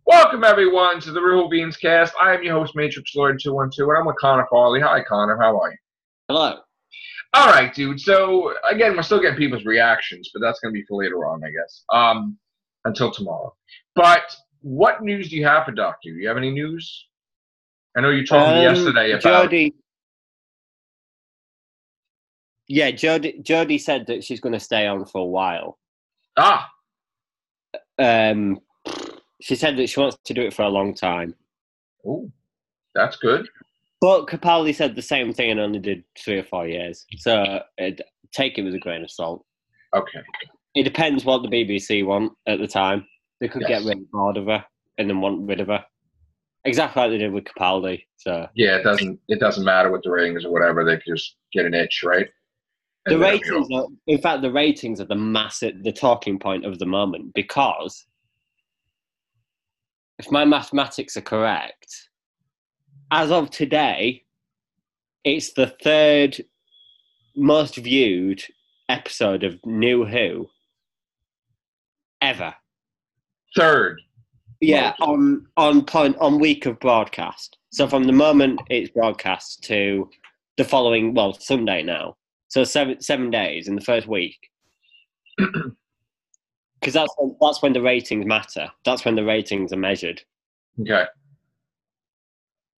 Welcome, everyone, to the Whovians cast. I am your host, Matrix Lord 212, and I'm with Connor Farley. Hi, Connor. How are you? Hello. All right, dude. So, again, we're still getting people's reactions, but that's going to be for later on, I guess, until tomorrow. But what news do you have for Doctor? Do you have any news? I know you told me yesterday about... Jodie said that she's going to stay on for a while. Ah! She said that she wants to do it for a long time. Oh, that's good. But Capaldi said the same thing and only did 3 or 4 years. So take it with a grain of salt. Okay. It depends what the BBC want at the time. They could get really bored of her and then want rid of her. Exactly like they did with Capaldi. So yeah, it doesn't matter with the ratings or whatever. They can just get an itch, right? The ratings are, in fact, the ratings are the talking point of the moment, because if my mathematics are correct, as of today, it's the 3rd most viewed episode of New Who ever. 3rd. Yeah, on week of broadcast. So from the moment it's broadcast to the following, Sunday now. So 7 days in the first week. Because that's when the ratings matter. That's when the ratings are measured. Okay.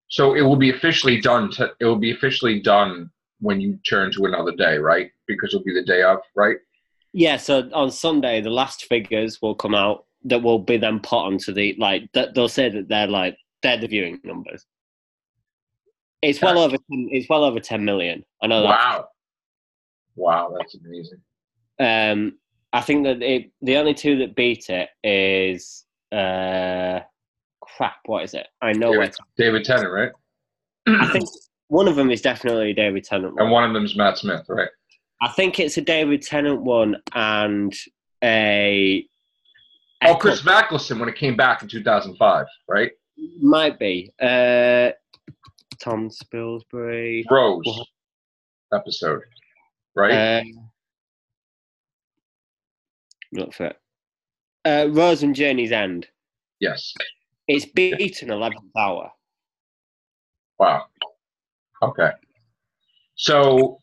So it will be officially done. It will be officially done when you turn to another day, right? Because it'll be the day of, right? Yeah. So on Sunday, the last figures will come out that will be then put onto the they'll say that they're the viewing numbers. It's well over 10 million. I know that. Wow, that's amazing. I think that the only 2 that beat it is what is it? I know David Tennant, right? I think one of them is definitely a David Tennant one. And one of them is Matt Smith, right? I think it's a David Tennant one and a... Chris Eccleston when it came back in 2005, right? Might be. Tom Spilsbury. Rose episode, right? Not for it. Rose and Journey's End. Yes. It's beaten 11th Hour. Wow. Okay. So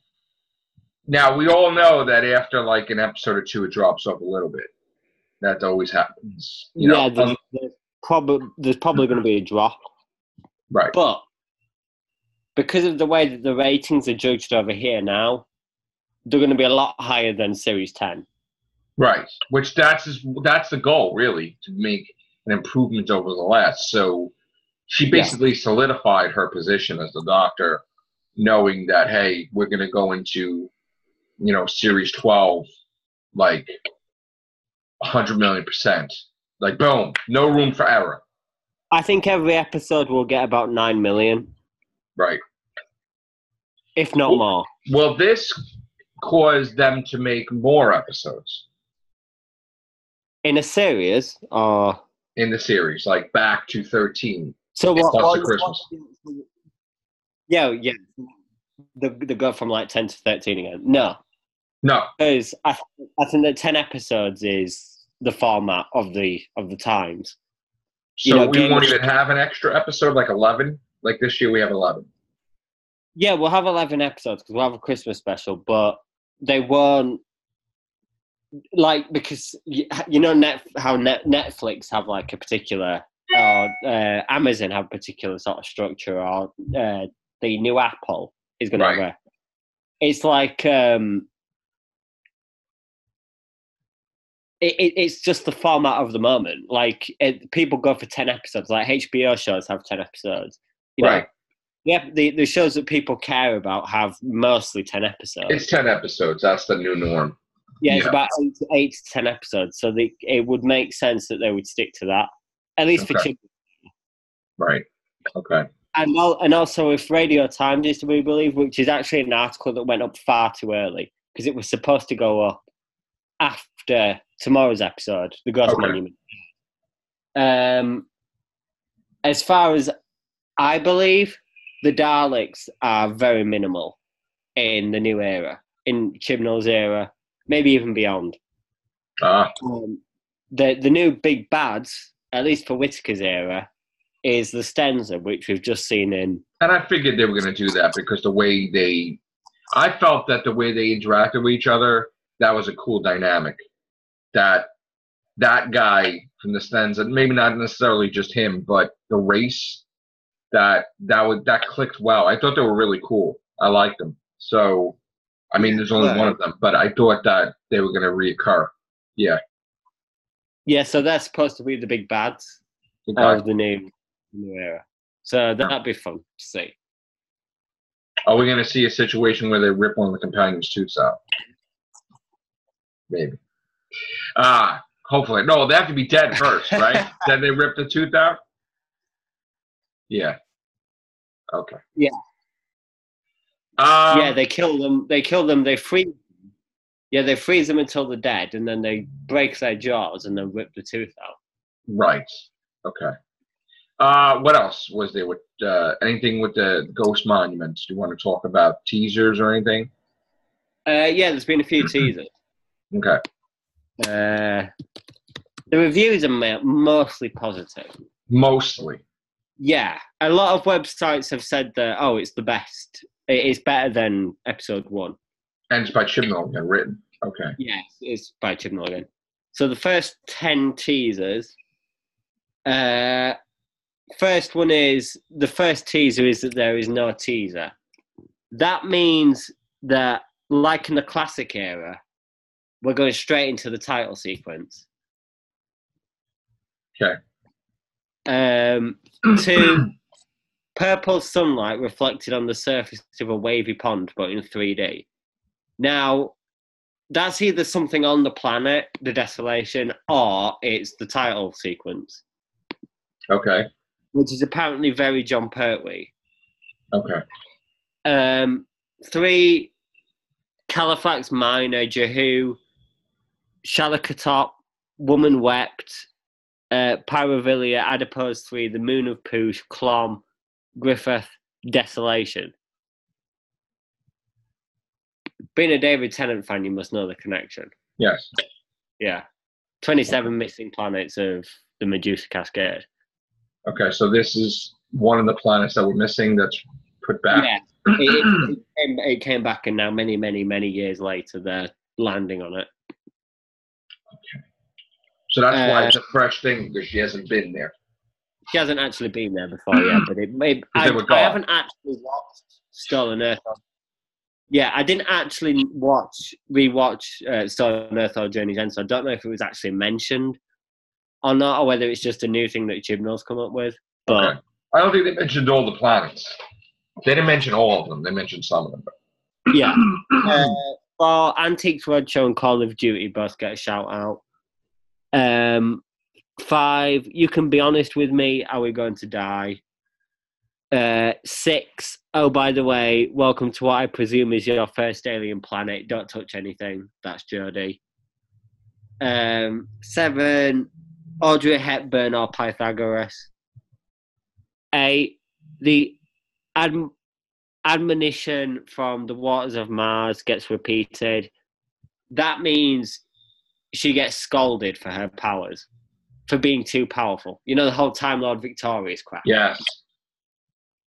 now we all know that after like an episode or 2, it drops off a little bit. That always happens. There's probably going to be a drop. Right. But because of the way that the ratings are judged over here now, they're going to be a lot higher than Series 10. Right. Which that's the goal, really, to make an improvement over the last. So she basically solidified her position as the Doctor, knowing that, hey, we're going to go into, Series 12, like 100 million%. Like, boom, no room for error. I think every episode will get about 9 million. Right. If not more. Will this cause them to make more episodes? In a series, or... In the series, like back to 13. So what Christmas. Yeah. The go from like 10 to 13 again. No. Because I think that 10 episodes is the format of the Times. So we won't even have an extra episode, like 11? Like this year we have 11. Yeah, we'll have 11 episodes because we'll have a Christmas special, but they won't, because how Netflix have like a particular, or Amazon have a particular sort of structure, or the new Apple is going to have a... It's like... It's just the format of the moment. Like, people go for 10 episodes. Like, HBO shows have 10 episodes. Right. Yeah, the shows that people care about have mostly 10 episodes. It's 10 episodes. That's the new norm. Yeah, it's about 8 to 10 episodes. So it would make sense that they would stick to that, at least for children. Right. Okay. And also, if Radio Times is to be believed, which is actually an article that went up far too early, because it was supposed to go up after tomorrow's episode, The Ghost Monument. As far as I believe, the Daleks are very minimal in the new era, in Chibnall's era, maybe even beyond. The new big bads at least for Whittaker's era, is the stanza, which we've just seen in. And I figured they were going to do that because I felt that the way they interacted with each other, that was a cool dynamic. That guy from the stanza, maybe not necessarily just him, but the race, that clicked well. I thought they were really cool. I liked them. So, I mean, there's only one of them, but I thought that they were going to reoccur. Yeah. Yeah, so they're supposed to be the big bads of the new era. So that'd be fun to see. Are we going to see a situation where they rip one of the companions' tooths out? Maybe. Hopefully. No, they have to be dead first, right? Then they rip the tooth out? Yeah. Okay. Yeah. Yeah, they kill them. They freeze them. Yeah, they freeze them until they're dead, and then they break their jaws and then rip the tooth out. Right. Okay. What else was there with anything with the ghost monuments? Do you want to talk about teasers or anything? Yeah, there's been a few teasers. Okay. The reviews are mostly positive. Mostly. Yeah, a lot of websites have said that, it's the best. It is better than episode 1. And it's by Chibnall again, written. Okay. Yes, it's by Chibnall again. So the first 10 teasers. The first teaser is that there is no teaser. That means that, like in the classic era, we're going straight into the title sequence. Okay. 2, purple sunlight reflected on the surface of a wavy pond, but in 3D. Now, that's either something on the planet, the desolation, or it's the title sequence. Okay. Which is apparently very John Pertwee. Okay. 3, Califax Minor, Jehu, Shalakatop, Woman Wept, Pyrovilia, Adipose 3, The Moon of Poosh, Clom, Griffith, Desolation. Being a David Tennant fan, you must know the connection. Yes. Yeah. 27 missing planets of the Medusa Cascade. Okay, so this is one of the planets that were missing that's put back. Yeah. It came back, and now many, many, many years later, they're landing on it. Okay. So that's why it's a fresh thing, because she hasn't been there. She hasn't actually been there before, yeah, but I haven't actually watched Stolen Earth. Yeah, I didn't actually rewatch Stolen Earth or Journey's End, so I don't know if it was actually mentioned or not, or whether it's just a new thing that Chibnall's come up with. But okay. I don't think they mentioned all the planets. They didn't mention all of them. They mentioned some of them. Yeah. For Antiques Roadshow and Call of Duty, both get a shout out. 5, You Can Be Honest With Me, Are We Going to Die? 6, oh, by the way, welcome to what I presume is your first alien planet. Don't touch anything. That's Jodie. 7, Audrey Hepburn or Pythagoras. 8, the admonition from the waters of Mars gets repeated. That means she gets scolded for her powers, for being too powerful. You know, the whole Time Lord Victorious crap. Yes.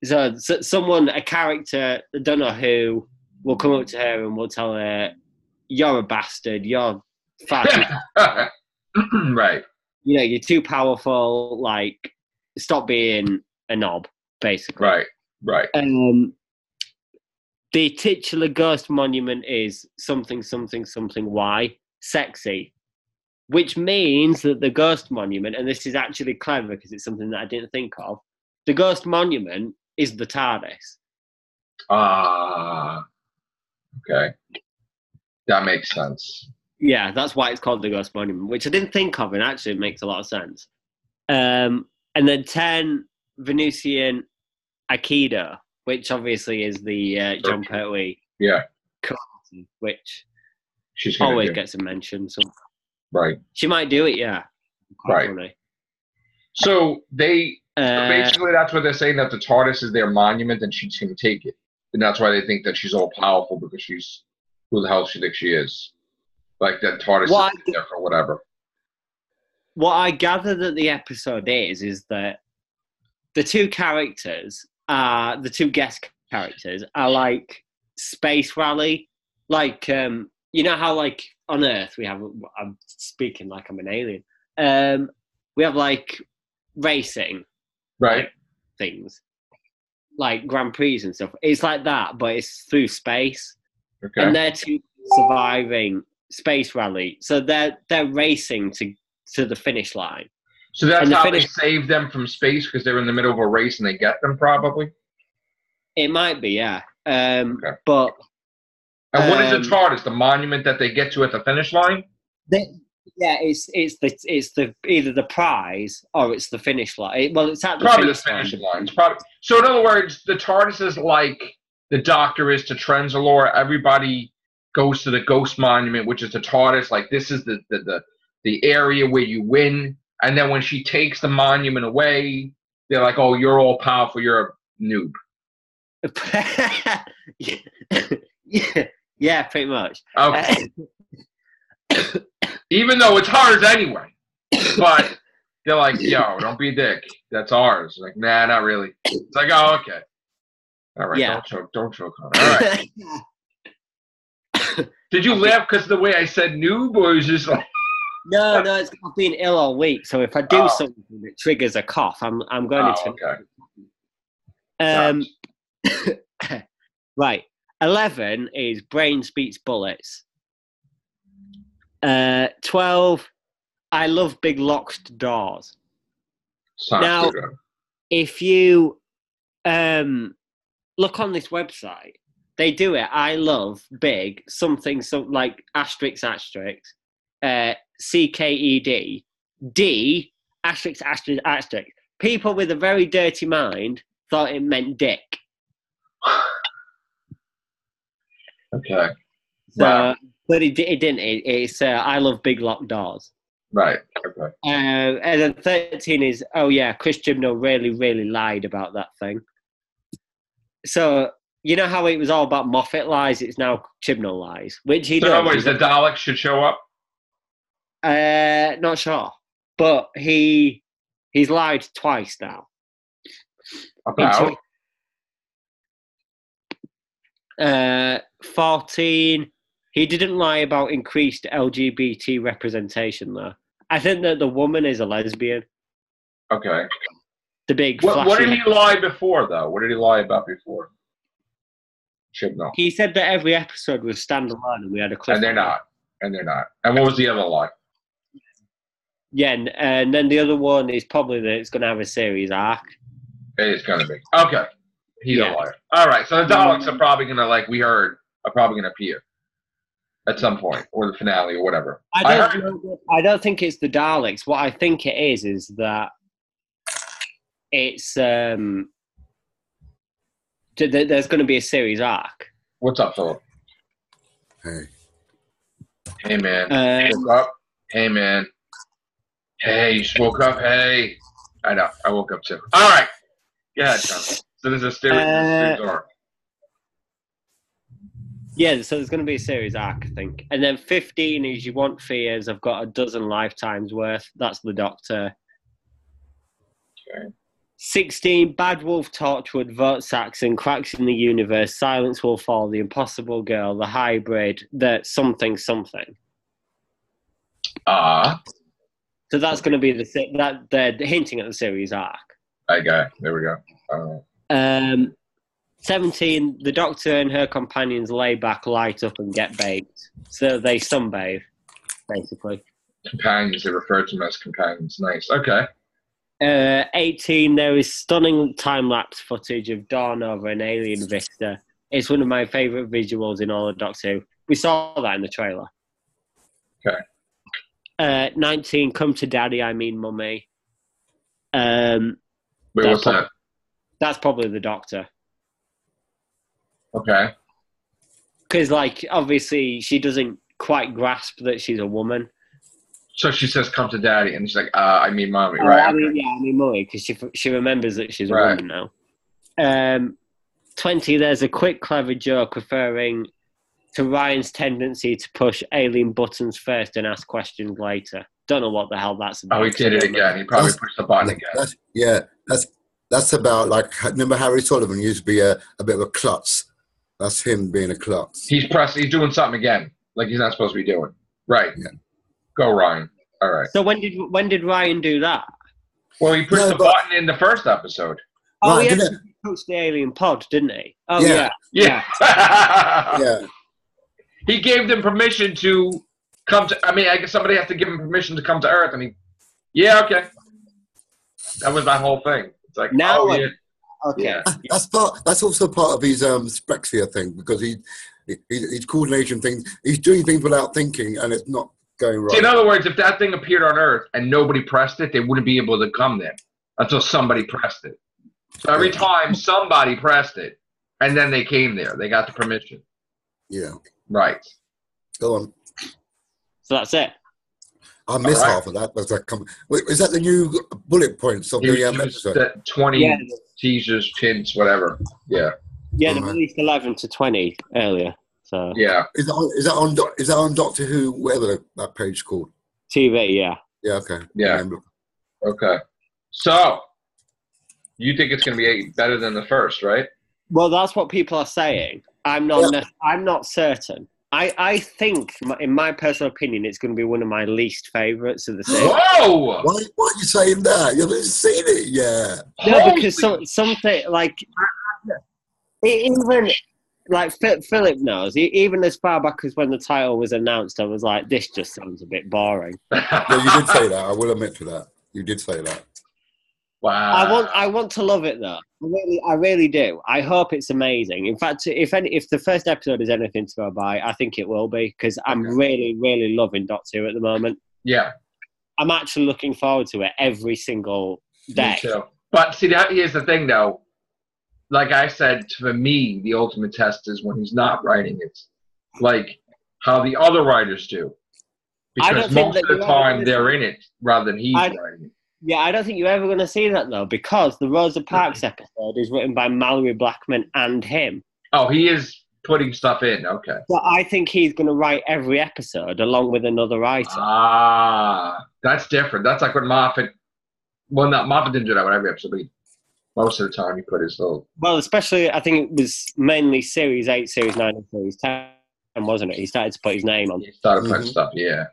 So someone, a character, I don't know who, will come up to her and will tell her, "You're a bastard. You're far too right. You know, you're too powerful. Like, stop being a knob." Basically. Right. The titular ghost monument is something Y, sexy, which means that the ghost monument, and this is actually clever because it's something that I didn't think of, the ghost monument is the TARDIS. Okay. That makes sense. Yeah, that's why it's called the ghost monument, which I didn't think of, and actually it makes a lot of sense. And then 10, Venusian Aikido, which obviously is the John Pertwee. Yeah. Which she's always gets a mention. So right. She might do it, yeah. Quite right. Funny. So basically that's what they're saying, that the TARDIS is their monument and she's going to take it. And that's why they think that she's all powerful, because she's who the hell she thinks she is. Like that TARDIS is there for whatever. what I gather that the episode is that the two characters the two guest characters are like space rally, like you know how like on Earth we have. I'm speaking like I'm an alien. We have like racing, Right. like, things like Grand Prix and stuff. It's like that, but it's through space. Okay. And they're two surviving space rally, so they're racing to the finish line. So that's how they save them from space, because they're in the middle of a race and they get them, probably? It might be, yeah. Okay. But... And what is the TARDIS? The monument that they get to at the finish line? It's the either the prize or it's the finish line. It's at the probably finish line. It's probably, so in other words, the TARDIS is like the Doctor is to Trenzalore. Everybody goes to the Ghost Monument, which is the TARDIS. Like, this is the area where you win. And then when she takes the monument away, they're like, "Oh, you're all powerful. You're a noob." Yeah, pretty much. Okay. Even though it's hers anyway, but they're like, "Yo, don't be a dick. That's ours." Like, nah, not really. It's like, oh, okay, all right. Yeah. Don't choke on it. All right. Did you laugh because of the way I said noob, or is just like? No, it's I've been ill all week, so if I do something that triggers a cough, I'm going to. Okay. Right. 11 is Brains Beats Bullets. 12, I love big locked doors. Now, if you look on this website, they do it. I love big something like asterisk CKED D asterisk asterisk asterisk. People with a very dirty mind thought it meant dick. Okay. So, wow. But it didn't. It's I love big locked doors. Right. Okay. And then 13 is, oh yeah, Chris Chibnall really lied about that thing. So you know how it was all about Moffat lies? It's now Chibnall lies, which he does. In other words, the Daleks should show up. Not sure, but he's lied twice now. About 14. He didn't lie about increased LGBT representation, though. I think that the woman is a lesbian. Okay. The big. What did he lie before, though? What did he lie about before? Chibnall. He said that every episode was standalone, and we had a clip. And they're not. And what was the other lie? Yeah, and then the other one is probably that it's going to have a series arc. It is going to be. Okay. He's a liar. All right. So the Daleks are probably going to, like we heard, are probably going to appear at some point, or the finale, or whatever. I don't think it's the Daleks. What I think it is that it's there's going to be a series arc. What's up, Phillip? Hey, man. Woke up? Hey, man. Hey, you just woke up? Hey. I know. I woke up, too. All right. Yeah, John. So there's a series arc. Yeah, so there's going to be a series arc, I think. And then 15 is You Want Fears. I've got a dozen lifetimes worth. That's the Doctor. Okay. 16, Bad Wolf, Torchwood, Vote Saxon, Cracks in the Universe, Silence Will Fall, The Impossible Girl, The Hybrid, The Something. So that's going to be they're hinting at the series arc. Okay, there we go. 17, the Doctor and her companions lay back, light up, and get baked. So they sunbathe, basically. Companions, they refer to them as companions. Nice. Okay. 18, there is stunning time-lapse footage of dawn over an alien vista. It's one of my favourite visuals in all of Doctor Who. We saw that in the trailer. Okay. 19, Come to Daddy, I Mean Mummy. Wait, what's that? That's probably the Doctor. Okay. Because, like, obviously, she doesn't quite grasp that she's a woman. So she says, "Come to Daddy," and she's like, "I mean, mommy, right?" I mean, mommy, because she remembers that she's a woman now. 20, there's a quick, clever joke referring to Ryan's tendency to push alien buttons first and ask questions later. Don't know what the hell that's about. Oh, he did it again. He probably pushed the button again. That's about, like, remember Harry Sullivan used to be a bit of a klutz. That's him being a klutz. He's doing something again, like he's not supposed to be doing. Right. Yeah. Go, Ryan. All right. So when did Ryan do that? Well, he pushed the button in the first episode. Oh, Right, he actually pushed the alien pod, didn't he? Oh, Yeah. Yeah. Yeah. He gave them permission to come to. I mean, I guess somebody has to give him permission to come to Earth, and okay. That was my whole thing. It's like, now, yeah. Okay. Yeah. That's also part of his Sprexia thing, because he's coordination things. He's doing things without thinking, and it's not going right. See, in other words, if that thing appeared on Earth and nobody pressed it, they wouldn't be able to come there until somebody pressed it. So every time somebody pressed it, and then they came there, they got the permission. Yeah. Right. Go on. So that's it. I missed half of that. Wait, is that the new bullet points of the episode? That 20 teasers, hints, whatever. Yeah. Yeah, they released 11 to 20 earlier. So yeah. Is that on Doctor Who? Whatever that page called. TV. Yeah. Yeah. Okay. Yeah. Okay. So you think it's going to be better than the first, right? Well, that's what people are saying. I'm not certain. I think, in my personal opinion, it's going to be one of my least favourites of the series. Whoa! Why are you saying that? You haven't seen it yet. No, because something like even like Phillip knows. Even as far back as when the title was announced, I was like, "This just sounds a bit boring." Yeah, you did say that. I will admit to that. You did say that. Wow. I want to love it though. I really do. I hope it's amazing. In fact, if the first episode is anything to go by, I think it will be, because I'm really, really loving Doctor Who at the moment. Yeah. I'm actually looking forward to it every single day. Me too. But see, here's the thing though. Like I said, for me, the ultimate test is when he's not writing it, like how the other writers do, because most of the time they're in it rather than he's writing it. Yeah, I don't think you're ever going to see that, though, because the Rosa Parks episode is written by Mallory Blackman and him. Oh, he is putting stuff in. Okay. So I think he's going to write every episode along with another writer. Ah, that's different. That's like when Moffat... Well, Moffat didn't do that with every episode, but most of the time he put his little... Well, especially, I think it was mainly Series 8, Series 9, and Series 10, wasn't it? He started to put his name on. He started putting stuff, yeah.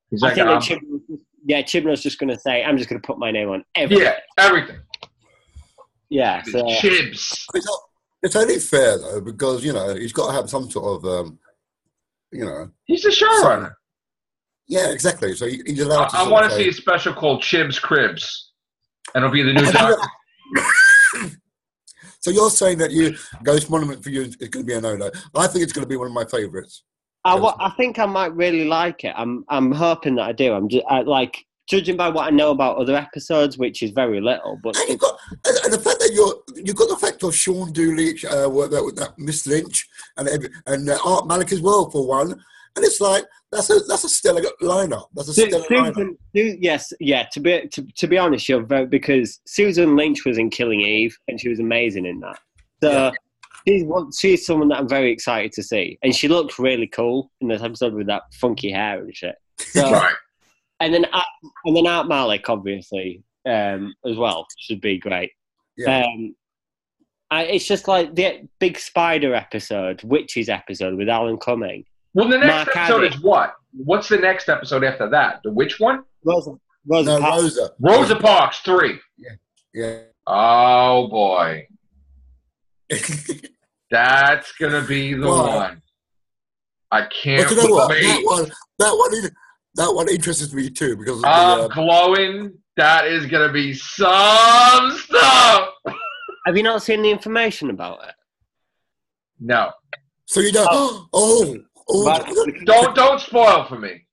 He's I like, think Chibnall's just going to say, I'm just going to put my name on everything. Yeah, everything. Yeah. So. Chibs. It's only fair, though, because, he's got to have some sort of, He's the showrunner. Yeah, exactly. So he's allowed to... I want to see a special called Chibs Cribs. And it'll be the new Doctor. So you're saying that Ghost Monument for you is going to be a no-no. I think it's going to be one of my favourites. I think I might really like it. I'm hoping that I do. Like, judging by what I know about other episodes, which is very little. But and the fact that you've got the fact of Sean Dooley with that Miss Lynch and Art Malik as well for one, and it's like that's a stellar lineup. That's a stellar lineup. Yes, yeah. To be honest, because Susan Lynch was in Killing Eve, and she was amazing in that. So. Yeah. She's someone that I'm very excited to see, and she looked really cool in this episode with that funky hair and shit. So, right. And then Art Malik, obviously, as well, should be great. Yeah. It's just like the Big Spider episode, Witches episode with Alan Cumming. Well, the next episode is what? What's the next episode after that? The which one? Rosa Parks 3. Yeah. Oh boy. That's gonna be the one. I can't wait. That one interests me too because of glowing. That is gonna be some stuff. Have you not seen the information about it? No. So you don't. Don't spoil for me.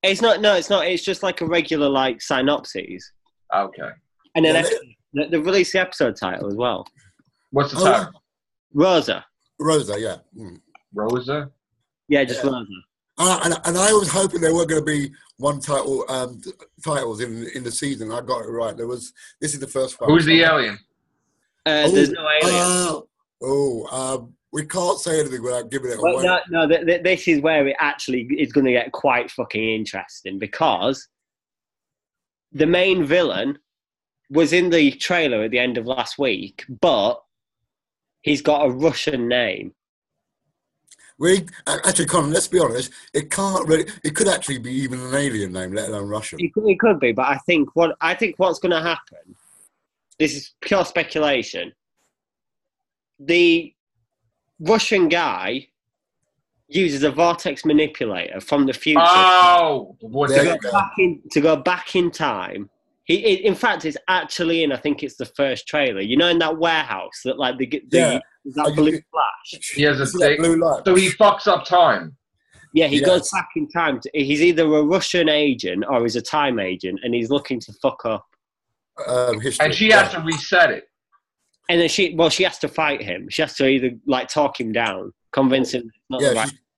It's not. No, it's not. It's just like a regular synopsis. Okay. And then they released the episode title as well. What's the title? Rosa, yeah. Rosa? Yeah, just Rosa. And I was hoping there were going to be one titles in the season. I got it right. This is the first one. Who's the alien? There's no alien. we can't say anything without giving it Well, away. no, this is where it actually is going to get quite fucking interesting, because the main villain was in the trailer at the end of last week, but he's got a Russian name. Actually, Colin, let's be honest. It can't really. It could actually be even an alien name, let alone Russian. It could be, but I think what's going to happen. This is pure speculation. The Russian guy uses a vortex manipulator from the future to go back in time. In fact, it's actually in. I think it's the first trailer. You know, in that warehouse that like that blue flash. He has a thing, blue light. So he fucks up time. Yeah, he goes back in time. He's either a Russian agent or he's a time agent, and he's looking to fuck up history. And she has to reset it. And then she has to fight him. She has to either like talk him down, convince him.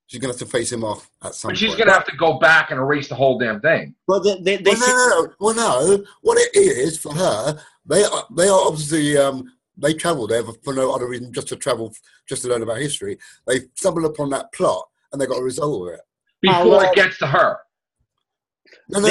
She's gonna have to face him off at some point. She's gonna have to go back and erase the whole damn thing. Well, no. What it is for her, they are obviously they travel there for no other reason, just to learn about history. They stumble upon that plot and they got to resolve it before it gets to her. No,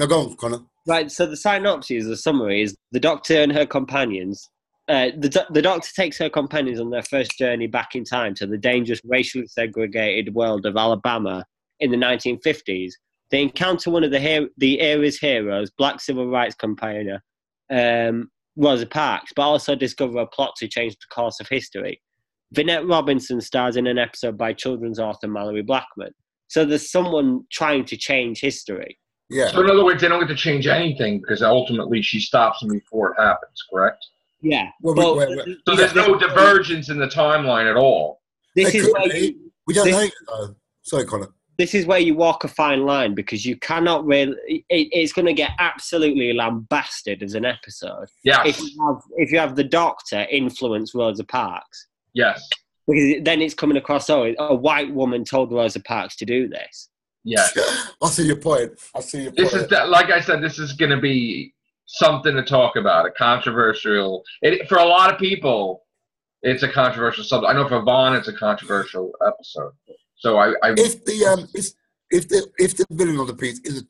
go on, Connor. Right. So the synopsis, the summary is the Doctor and her companions. The Doctor takes her companions on their first journey back in time to the dangerous racially segregated world of Alabama in the 1950s. They encounter one of the era's heroes, Black civil rights campaigner Rosa Parks, but also discover a plot to change the course of history. Vinette Robinson stars in an episode by children's author Mallory Blackman. So there's someone trying to change history. Yeah. So in other words, they don't get to change anything because ultimately she stops them before it happens, correct? Yeah. So there's no divergence in the timeline at all. This is where we don't know. Sorry, Connor. This is where you walk a fine line, because you cannot really. It's going to get absolutely lambasted as an episode. Yeah. If you have the Doctor influence Rosa Parks. Yes. Because then it's coming across. Oh, a white woman told Rosa Parks to do this. Yes. I see your point. This is like I said. This is going to be something to talk about. A controversial. For a lot of people, it's a controversial subject. I know for Vaughn, it's a controversial episode. So if the villain of the piece is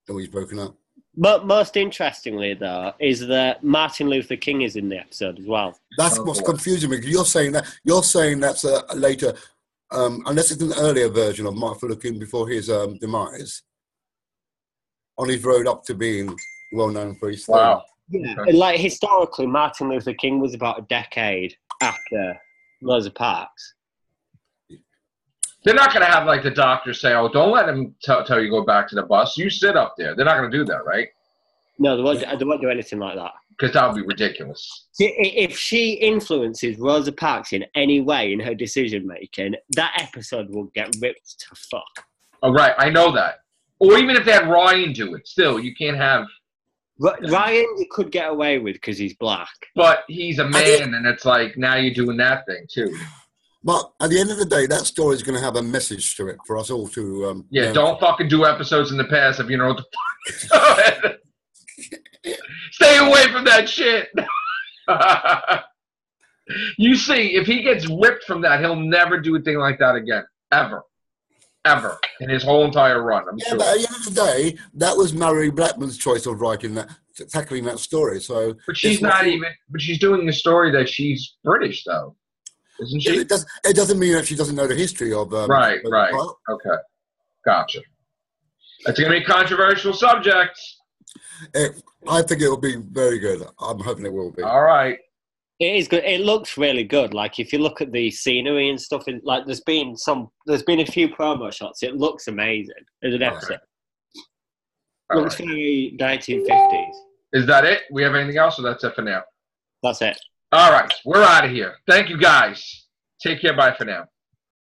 he's broken up. But most interestingly, though, is that Martin Luther King is in the episode as well. That's what's confusing me. You're saying that's a later, unless it's an earlier version of Martin Luther King before his demise, on his road up to being well known for his. Wow. Yeah, okay. Like historically, Martin Luther King was about a decade after Rosa Parks. They're not going to have like the Doctor say, "Oh, don't let him tell you go back to the bus. You sit up there." They're not going to do that, right? No, they won't do anything like that. Because that would be ridiculous. If she influences Rosa Parks in any way in her decision making, that episode will get ripped to fuck. Oh, right, I know that. Or even if they had Ryan do it, still you can't have. Ryan, you could get away with because he's black. But he's a man, and it's like, now you're doing that thing, too. But at the end of the day, that story is going to have a message to it for us all to... don't fucking do episodes in the past if you know what the fuck. Stay away from that shit. You see, if he gets ripped from that, he'll never do a thing like that again. Ever. In his whole entire run, I'm sure. But at the end of the day, that was Mallory Blackman's choice of writing that, tackling that story. So, but she's not even. But she's doing the story that she's British, though, isn't she? It doesn't mean that she doesn't know the history of. Right. Okay, gotcha. That's going to be a controversial subject. I think it will be very good. I'm hoping it will be. All right. It is good. It looks really good. Like if you look at the scenery and stuff, like there's been a few promo shots. It looks amazing as an episode. Looks very 1950s. Is that it? We have anything else, or that's it for now? That's it. All right, we're out of here. Thank you, guys. Take care. Bye for now.